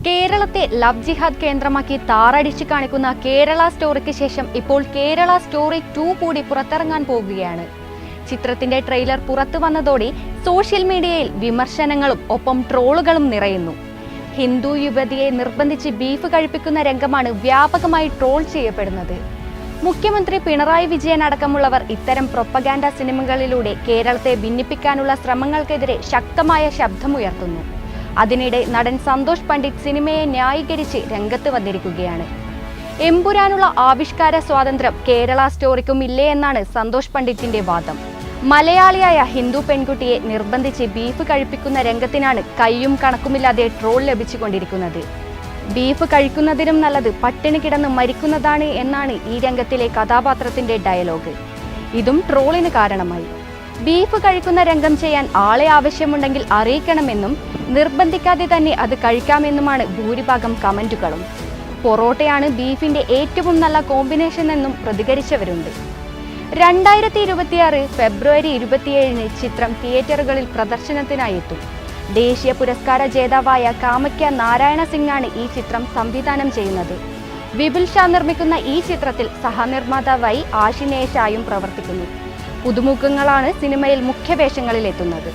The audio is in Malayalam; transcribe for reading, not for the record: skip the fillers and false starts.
കേരളത്തെ ലവ് ജിഹാദ് കേന്ദ്രമാക്കി താറടിച്ചു കാണിക്കുന്ന കേരള സ്റ്റോറിക്ക് ശേഷം ഇപ്പോൾ കേരള സ്റ്റോറി 2 കൂടി പുറത്തിറങ്ങാൻ പോകുകയാണ്. ചിത്രത്തിന്റെ ട്രെയിലർ പുറത്തു വന്നതോടെ സോഷ്യൽ മീഡിയയിൽ വിമർശനങ്ങളും ഒപ്പം ട്രോളുകളും നിറയുന്നു. ഹിന്ദു യുവതിയെ നിർബന്ധിച്ച് ബീഫ് കഴിപ്പിക്കുന്ന രംഗമാണ് വ്യാപകമായി ട്രോൾ ചെയ്യപ്പെടുന്നത്. മുഖ്യമന്ത്രി പിണറായി വിജയൻ അടക്കമുള്ളവർ ഇത്തരം പ്രൊപ്പഗാൻഡ സിനിമകളിലൂടെ കേരളത്തെ ഭിന്നിപ്പിക്കാനുള്ള ശ്രമങ്ങൾക്കെതിരെ ശക്തമായ ശബ്ദമുയർത്തുന്നു. അതിനിടെ നടൻ സന്തോഷ് പണ്ഡിറ്റ് സിനിമയെ ന്യായീകരിച്ച് രംഗത്ത് വന്നിരിക്കുകയാണ്. എമ്പുരാനുള്ള ആവിഷ്കാര സ്വാതന്ത്ര്യം കേരള സ്റ്റോറിക്കും ഇല്ലേ എന്നാണ് സന്തോഷ് പണ്ഡിറ്റിന്റെ വാദം. മലയാളിയായ ഹിന്ദു പെൺകുട്ടിയെ നിർബന്ധിച്ച് ബീഫ് കഴിപ്പിക്കുന്ന രംഗത്തിനാണ് കയ്യും കണക്കുമില്ലാതെ ട്രോൾ ലഭിച്ചുകൊണ്ടിരിക്കുന്നത്. ബീഫ് കഴിക്കുന്നതിനും നല്ലത് പട്ടിണി കിടന്ന് മരിക്കുന്നതാണ് എന്നാണ് ഈ രംഗത്തിലെ കഥാപാത്രത്തിന്റെ ഡയലോഗ്. ഇതും ട്രോളിന് കാരണമായി. ബീഫ് കഴിക്കുന്ന രംഗം ചെയ്യാൻ ആളെ ആവശ്യമുണ്ടെങ്കിൽ അറിയിക്കണമെന്നും നിർബന്ധിക്കാതെ തന്നെ അത് കഴിക്കാമെന്നുമാണ് ഭൂരിഭാഗം കമന്റുകളും. പൊറോട്ടയാണ് ബീഫിന്റെ ഏറ്റവും നല്ല കോമ്പിനേഷൻ എന്നും പ്രതികരിച്ചവരുണ്ട്. 2026 ഫെബ്രുവരി 27 ചിത്രം തിയേറ്ററുകളിൽ പ്രദർശനത്തിനായി എത്തും. ദേശീയ പുരസ്കാര ജേതാവായ കാമയ്ക്ക നാരായണ സിംഗാണ് ഈ ചിത്രം സംവിധാനം ചെയ്യുന്നത്. വിപുൽ ഷാ നിർമ്മിക്കുന്ന ഈ ചിത്രത്തിൽ സഹനിർമ്മാതാവായി ആഷിനേഷായും പ്രവർത്തിക്കുന്നു. പുതുമുഖങ്ങളാണ് സിനിമയിൽ മുഖ്യവേഷങ്ങളിൽ എത്തുന്നത്.